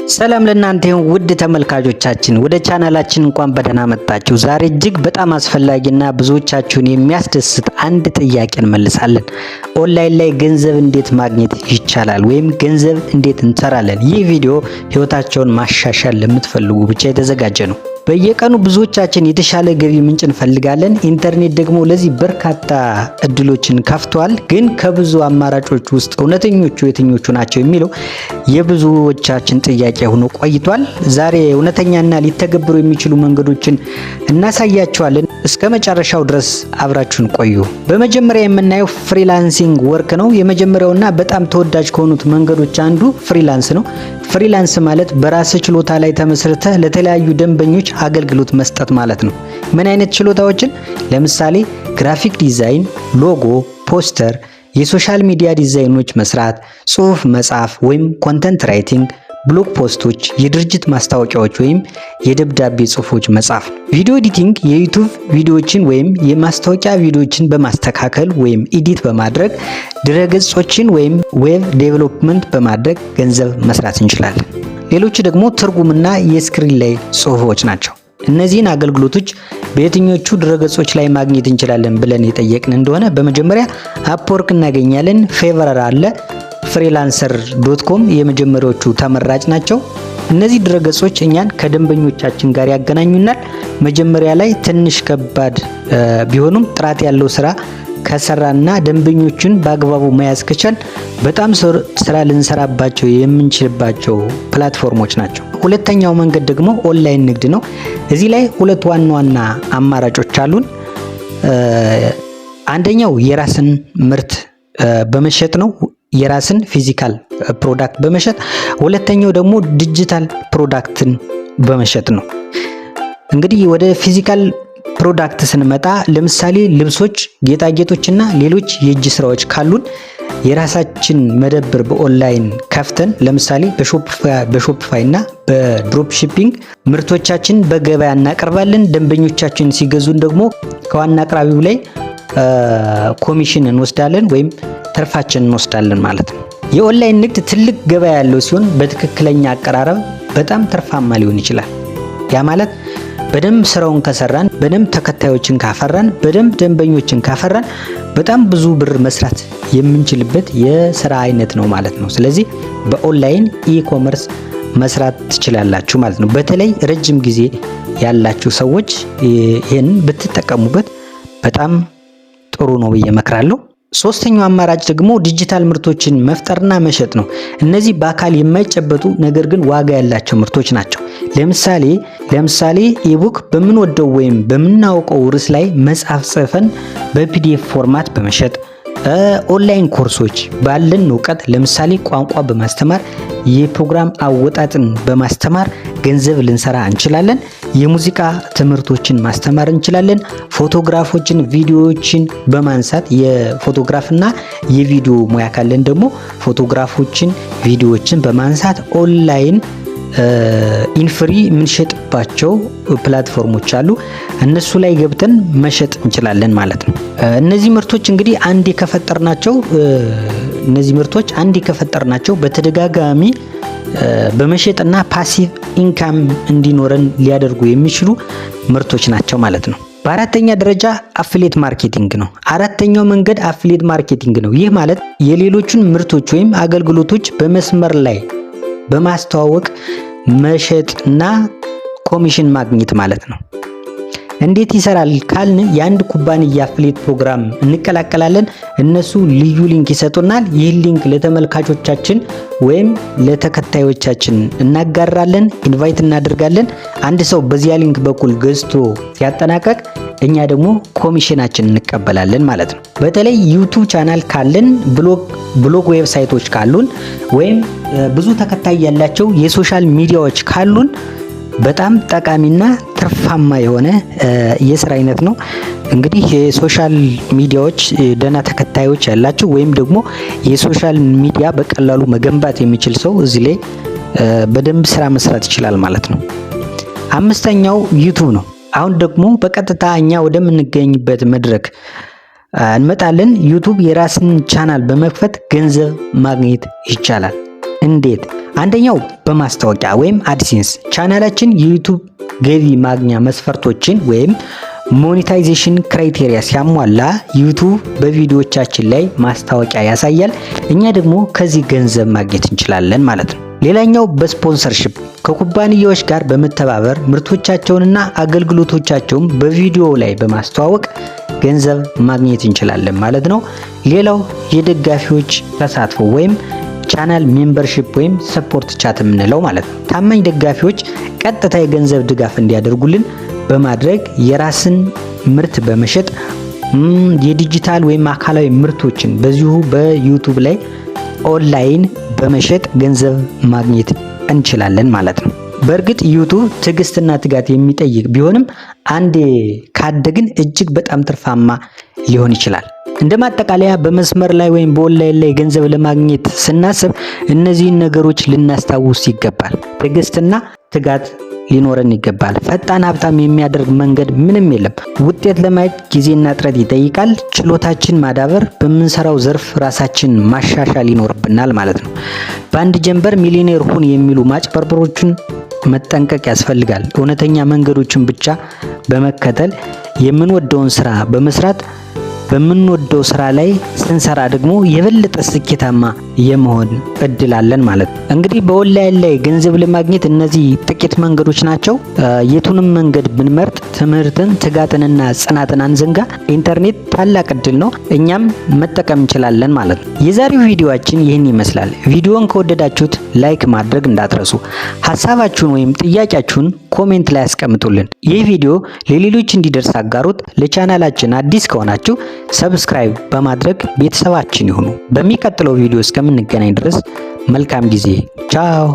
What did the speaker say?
ሰላም ለእናንተ ይሁን ውድ ተመልካቾቻችን፣ ወደ ቻናላችን እንኳን በደህና መጣችሁ። ዛሬ እጅግ በጣም አስፈላጊና ብዙዎቻችሁን የሚያስደስት አንድ ጥያቄ እንመልሳለን። ኦንላይን ላይ ገንዘብ እንዴት ማግኘት ይቻላል ወይም ገንዘብ እንዴት እንሰራለን? ይህ ቪዲዮ ህይወታቸውን ማሻሻል ለምትፈልጉ ብቻ የተዘጋጀ ነው። በየቀኑ ብዙዎቻችን የተሻለ ገቢ ምንጭ እንፈልጋለን። ኢንተርኔት ደግሞ ለዚህ በርካታ እድሎችን ከፍቷል። ግን ከብዙ አማራጮች ውስጥ እውነተኞቹ የትኞቹ ናቸው የሚለው የብዙዎቻችን ጥያቄ ሆኖ ቆይቷል። ዛሬ እውነተኛና ሊተገበሩ የሚችሉ መንገዶችን እናሳያቸዋለን። እስከ መጨረሻው ድረስ አብራችሁን ቆዩ። በመጀመሪያ የምናየው ፍሪላንሲንግ ወርክ ነው። የመጀመሪያውና በጣም ተወዳጅ ከሆኑት መንገዶች አንዱ ፍሪላንስ ነው። ፍሪላንስ ማለት በራስ ችሎታ ላይ ተመስርተህ ለተለያዩ ደንበኞች አገልግሎት መስጠት ማለት ነው። ምን አይነት ችሎታዎችን? ለምሳሌ ግራፊክ ዲዛይን፣ ሎጎ፣ ፖስተር፣ የሶሻል ሚዲያ ዲዛይኖች መስራት፣ ጽሁፍ መጻፍ ወይም ኮንተንት ራይቲንግ፣ ብሎግ ፖስቶች፣ የድርጅት ማስታወቂያዎች ወይም የደብዳቤ ጽሁፎች መጻፍ፣ ቪዲዮ ኤዲቲንግ፣ የዩቲዩብ ቪዲዮዎችን ወይም የማስታወቂያ ቪዲዮዎችን በማስተካከል ወይም ኤዲት በማድረግ ድረገጾችን ወይም ዌብ ዴቨሎፕመንት በማድረግ ገንዘብ መስራት እንችላለን። ሌሎቹ ደግሞ ትርጉምና የስክሪን ላይ ጽሁፎች ናቸው። እነዚህን አገልግሎቶች በየትኞቹ ድረገጾች ላይ ማግኘት እንችላለን ብለን የጠየቅን እንደሆነ በመጀመሪያ አፕወርክ እናገኛለን። ፌቨር አለ፣ freelancer.com የመጀመሪያዎቹ ተመራጭ ናቸው። እነዚህ ድረገጾች እኛን ከደንበኞቻችን ጋር ያገናኙናል። መጀመሪያ ላይ ትንሽ ከባድ ቢሆኑም ጥራት ያለው ስራ ከሰራና ደንበኞችን በአግባቡ መያዝ ከቻል በጣም ስራ ልንሰራባቸው የምንችልባቸው ፕላትፎርሞች ናቸው። ሁለተኛው መንገድ ደግሞ ኦንላይን ንግድ ነው። እዚህ ላይ ሁለት ዋና አማራጮች አሉን። አንደኛው የራስን ምርት በመሸጥ ነው፣ የራስን ፊዚካል ፕሮዳክት በመሸጥ። ሁለተኛው ደግሞ ዲጂታል ፕሮዳክትን በመሸጥ ነው። እንግዲህ ወደ ፊዚካል ፕሮዳክት ስንመጣ ለምሳሌ ልብሶች፣ ጌጣጌጦችና ሌሎች የእጅ ስራዎች ካሉን የራሳችን መደብር በኦንላይን ከፍተን ለምሳሌ በሾፕፋይ እና በድሮፕ ሺፒንግ ምርቶቻችን በገበያ እናቀርባለን። ደንበኞቻችን ሲገዙን ደግሞ ከዋና አቅራቢው ላይ ኮሚሽን እንወስዳለን ወይም ትርፋችን እንወስዳለን ማለት ነው። የኦንላይን ንግድ ትልቅ ገበያ ያለው ሲሆን በትክክለኛ አቀራረብ በጣም ትርፋማ ሊሆን ይችላል። ያ ማለት በደንብ ስራውን ከሰራን፣ በደንብ ተከታዮችን ካፈራን፣ በደንብ ደንበኞችን ካፈራን በጣም ብዙ ብር መስራት የምንችልበት የስራ አይነት ነው ማለት ነው። ስለዚህ በኦንላይን ኢኮመርስ መስራት ትችላላችሁ ማለት ነው። በተለይ ረጅም ጊዜ ያላችሁ ሰዎች ይሄን ብትጠቀሙበት በጣም ጥሩ ነው ብዬ እመክራለሁ። ሶስተኛው አማራጭ ደግሞ ዲጂታል ምርቶችን መፍጠርና መሸጥ ነው። እነዚህ በአካል የማይጨበጡ ነገር ግን ዋጋ ያላቸው ምርቶች ናቸው። ለምሳሌ ኢቡክ በምንወደው ወይም በምናውቀው ርዕስ ላይ መጽሐፍ ጽፈን በፒዲኤፍ ፎርማት በመሸጥ፣ ኦንላይን ኮርሶች ባለን እውቀት ለምሳሌ ቋንቋ በማስተማር፣ የፕሮግራም አወጣጥን በማስተማር ገንዘብ ልንሰራ እንችላለን። የሙዚቃ ትምህርቶችን ማስተማር እንችላለን። ፎቶግራፎችን፣ ቪዲዮዎችን በማንሳት የፎቶግራፍና የቪዲዮ ሙያ ካለን ደግሞ ፎቶግራፎችን፣ ቪዲዮዎችን በማንሳት ኦንላይን ኢንፍሪ የምንሸጥባቸው ፕላትፎርሞች አሉ። እነሱ ላይ ገብተን መሸጥ እንችላለን ማለት ነው። እነዚህ ምርቶች እንግዲህ አንዴ ከፈጠርናቸው በተደጋጋሚ በመሸጥና ፓሲቭ ኢንካም እንዲኖረን ሊያደርጉ የሚችሉ ምርቶች ናቸው ማለት ነው። በአራተኛ ደረጃ አፍሊየት ማርኬቲንግ ነው። አራተኛው መንገድ አፍሊየት ማርኬቲንግ ነው። ይህ ማለት የሌሎቹን ምርቶች ወይም አገልግሎቶች በመስመር ላይ በማስተዋወቅ መሸጥና ኮሚሽን ማግኘት ማለት ነው። እንዴት ይሰራል ካልን የአንድ ኩባንያ አፍሊየት ፕሮግራም እንቀላቀላለን። እነሱ ልዩ ሊንክ ይሰጡናል። ይህ ሊንክ ለተመልካቾቻችን ወይም ለተከታዮቻችን እናጋራለን፣ ኢንቫይት እናደርጋለን። አንድ ሰው በዚያ ሊንክ በኩል ገዝቶ ሲያጠናቀቅ እኛ ደግሞ ኮሚሽናችን እንቀበላለን ማለት ነው። በተለይ ዩቲዩብ ቻናል ካለን፣ ብሎግ ዌብሳይቶች ካሉን ወይም ብዙ ተከታይ ያላቸው የሶሻል ሚዲያዎች ካሉን በጣም ጠቃሚና ትርፋማ የሆነ የስራ አይነት ነው። እንግዲህ የሶሻል ሚዲያዎች ደህና ተከታዮች ያላቸው ወይም ደግሞ የሶሻል ሚዲያ በቀላሉ መገንባት የሚችል ሰው እዚህ ላይ በደንብ ስራ መስራት ይችላል ማለት ነው። አምስተኛው ዩቲዩብ ነው። አሁን ደግሞ በቀጥታ እኛ ወደምንገኝበት መድረክ እንመጣለን። ዩቲዩብ የራስን ቻናል በመክፈት ገንዘብ ማግኘት ይቻላል። እንዴት? አንደኛው በማስታወቂያ ወይም አድሴንስ ቻናላችን የዩቲዩብ ገቢ ማግኛ መስፈርቶችን ወይም ሞኔታይዜሽን ክራይቴሪያ ሲያሟላ ዩቲዩብ በቪዲዮዎቻችን ላይ ማስታወቂያ ያሳያል። እኛ ደግሞ ከዚህ ገንዘብ ማግኘት እንችላለን ማለት ነው። ሌላኛው በስፖንሰርሺፕ ከኩባንያዎች ጋር በመተባበር ምርቶቻቸውንና አገልግሎቶቻቸውን በቪዲዮ ላይ በማስተዋወቅ ገንዘብ ማግኘት እንችላለን ማለት ነው። ሌላው የደጋፊዎች ተሳትፎ ወይም ቻናል ሜምበርሺፕ ወይም ሰፖርት ቻት የምንለው ማለት ነው። ታማኝ ደጋፊዎች ቀጥታ የገንዘብ ድጋፍ እንዲያደርጉልን በማድረግ የራስን ምርት በመሸጥ የዲጂታል ወይም አካላዊ ምርቶችን በዚሁ በዩቲዩብ ላይ ኦንላይን በመሸጥ ገንዘብ ማግኘት እንችላለን ማለት ነው። በእርግጥ ዩቲዩብ ትዕግስትና ትጋት የሚጠይቅ ቢሆንም አንዴ ካደግን እጅግ በጣም ትርፋማ ሊሆን ይችላል። እንደ ማጠቃለያ በመስመር ላይ ወይም በኦንላይን ላይ ገንዘብ ለማግኘት ስናስብ እነዚህን ነገሮች ልናስታውስ ይገባል። ትዕግስትና ትጋት ሊኖረን ይገባል። ፈጣን ሀብታም የሚያደርግ መንገድ ምንም የለም። ውጤት ለማየት ጊዜና ጥረት ይጠይቃል። ችሎታችን ማዳበር፣ በምንሰራው ዘርፍ ራሳችን ማሻሻል ይኖርብናል ማለት ነው። በአንድ ጀንበር ሚሊዮኔር ሁን የሚሉ ማጭበርበሮችን መጠንቀቅ ያስፈልጋል። እውነተኛ መንገዶችን ብቻ በመከተል የምንወደውን ስራ በመስራት በምንወደው ስራ ላይ ስንሰራ ደግሞ የበለጠ ስኬታማ የመሆን እድል አለን ማለት ነው። እንግዲህ በኦንላይን ላይ ገንዘብ ለማግኘት እነዚህ ጥቂት መንገዶች ናቸው። የቱንም መንገድ ብንመርጥ ትምህርትን፣ ትጋትንና ጽናትን አንዘንጋ። ኢንተርኔት ታላቅ እድል ነው፣ እኛም መጠቀም እንችላለን ማለት ነው። የዛሬው ቪዲዮአችን ይህን ይመስላል። ቪዲዮን ከወደዳችሁት ላይክ ማድረግ እንዳትረሱ። ሀሳባችሁን ወይም ጥያቄያችሁን ኮሜንት ላይ አስቀምጡልን። ይህ ቪዲዮ ለሌሎች እንዲደርስ አጋሩት። ለቻናላችን አዲስ ከሆናችሁ ሰብስክራይብ በማድረግ ቤተሰባችን ይሁኑ። በሚቀጥለው ቪዲዮ እስከምንገናኝ ድረስ መልካም ጊዜ። ቻው።